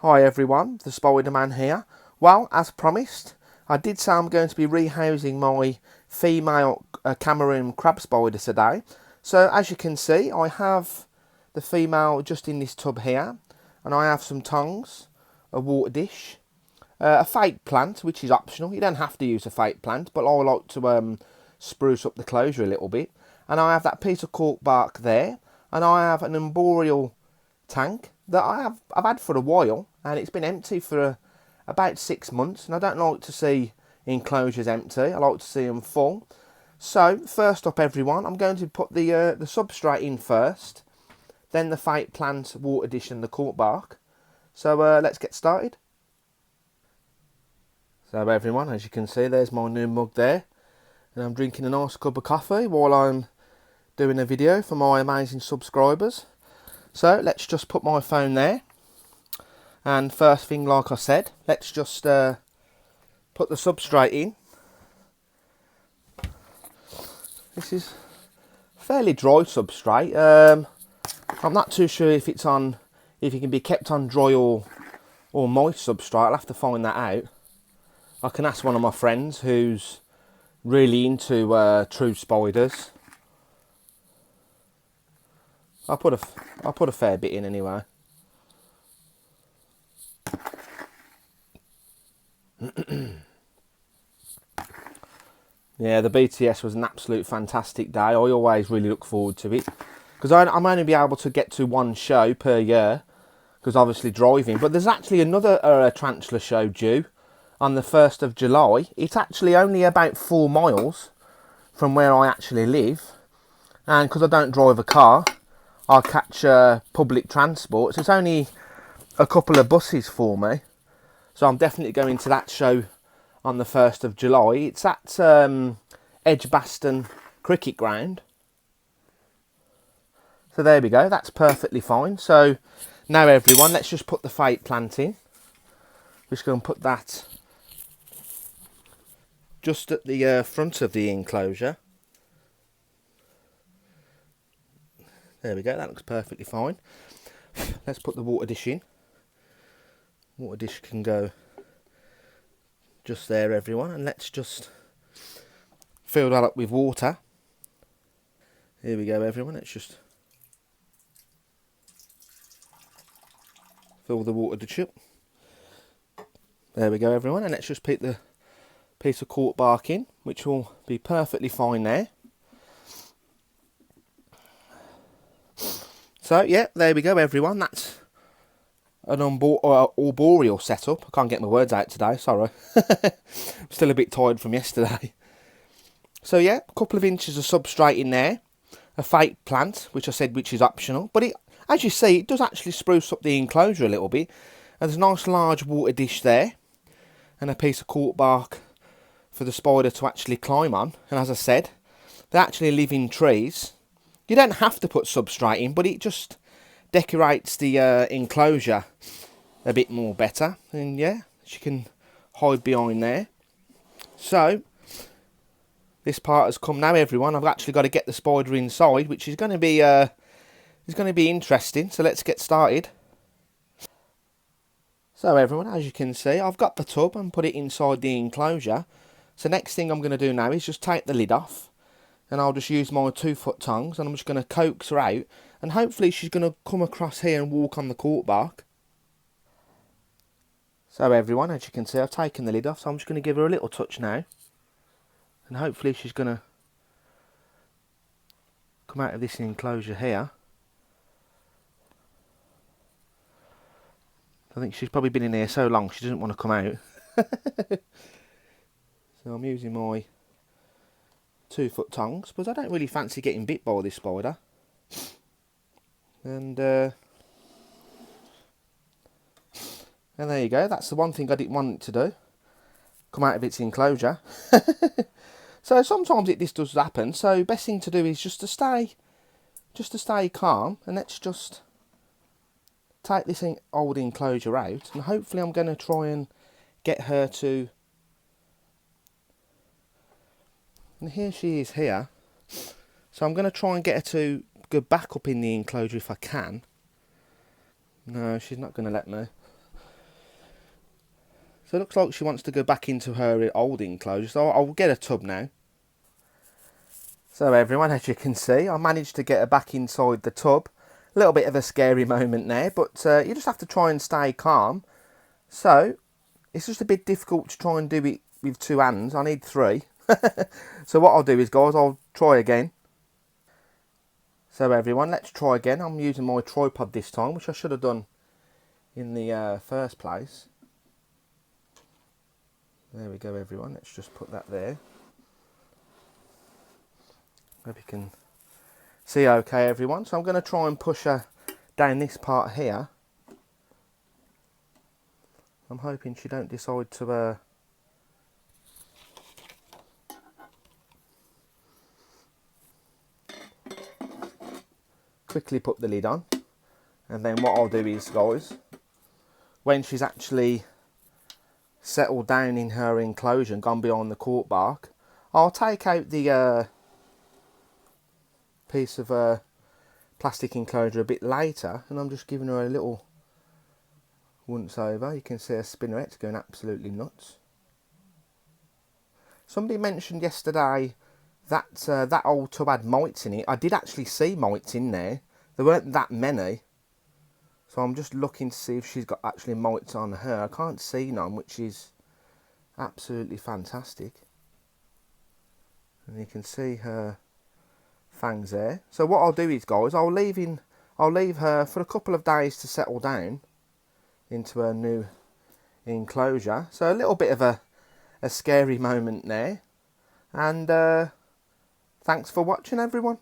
Hi everyone, the Spider-Man here. Well, as promised, I did say I'm going to be rehousing my female Cameroon crab spider today. So as you can see, I have the female just in this tub here, and I have some tongs, a water dish, a fake plant, which is optional. You don't have to use a fake plant, but I like to spruce up the closure a little bit. And I have that piece of cork bark there, and I have an arboreal tank that I've had for a while, and it's been empty for about 6 months, and I don't like to see enclosures empty. I like to see them full. So first up everyone, I'm going to put the substrate in first, then the fake plant, water dish and the cork bark. So let's get started. So everyone, as you can see, there's my new mug there, and I'm drinking a nice cup of coffee while I'm doing a video for my amazing subscribers. So let's just put my phone there, and first thing, like I said, let's just put the substrate in. This is fairly dry substrate. I'm not too sure if it can be kept on dry or moist substrate. I'll have to find that out. I can ask one of my friends who's really into true spiders. I'll put a fair bit in anyway. Yeah, the BTS was an absolute fantastic day. I always really look forward to it, because I'm only be able to get to one show per year, because obviously driving. But there's actually another tarantula show due on the 1st of July. It's actually only about 4 miles from where I actually live, and because I don't drive a car, I'll catch public transport, so it's only a couple of buses for me. So I'm definitely going to that show on the 1st of July. It's at Edgbaston Cricket Ground. So there we go, that's perfectly fine. So now everyone, let's just put the fake plant in. Just going to put that just at the front of the enclosure. There we go, that looks perfectly fine. Let's put the water dish in. Water dish can go just there everyone, and let's just fill that up with water. Here we go everyone, let's just fill the water dish up. There we go everyone, and let's just put the piece of cork bark in, which will be perfectly fine there. So yeah, there we go everyone, that's an arboreal setup. I can't get my words out today, sorry. I'm still a bit tired from yesterday. So yeah, a couple of inches of substrate in there, a fake plant, which I said which is optional, but it, as you see, it does actually spruce up the enclosure a little bit. And there's a nice large water dish there, and a piece of cork bark for the spider to actually climb on. And as I said, they actually live in trees. You don't have to put substrate in, but it just decorates the enclosure a bit more better. And yeah, she can hide behind there. So this part has come now everyone. I've actually got to get the spider inside, which is going to be interesting. So let's get started. So everyone, as you can see, I've got the tub and put it inside the enclosure. So next thing I'm going to do now is just take the lid off, and I'll just use my 2-foot tongs, and I'm just going to coax her out, and hopefully she's going to come across here and walk on the cork bark. So everyone, as you can see, I've taken the lid off, so I'm just going to give her a little touch now, and hopefully she's going to come out of this enclosure here. I think she's probably been in here so long she doesn't want to come out. So I'm using my 2-foot tongs, but I don't really fancy getting bit by this spider. And there you go, that's the one thing I didn't want it to do, come out of its enclosure. So sometimes this does happen, so best thing to do is just to stay calm, and let's just take this old enclosure out, and hopefully I'm going to try and get her to, and here she is here, so I'm going to try and get her to go back up in the enclosure if I can. No, she's not going to let me. So it looks like she wants to go back into her old enclosure, so I'll get a tub now. So everyone, as you can see, I managed to get her back inside the tub. A little bit of a scary moment there, but you just have to try and stay calm. So it's just a bit difficult to try and do it with 2 hands. I need 3. So what I'll do is, guys, I'll try again. So everyone, let's try again. I'm using my tripod this time, which I should have done in the first place. There we go, everyone. Let's just put that there. Hope you can see okay, everyone. So I'm going to try and push her down this part here. I'm hoping she don't decide to quickly put the lid on. And then what I'll do is, guys, when she's actually settled down in her enclosure and gone beyond the cork bark, I'll take out the piece of plastic enclosure a bit later, and I'm just giving her a little once over. You can see her spinneret's going absolutely nuts. Somebody mentioned yesterday that that old tub had mites in it. I did actually see mites in there. There weren't that many. So I'm just looking to see if she's got actually mites on her. I can't see none, which is absolutely fantastic. And you can see her fangs there. So what I'll do is, guys, I'll leave her for a couple of days to settle down into her new enclosure. So a little bit of a scary moment there. And thanks for watching, everyone.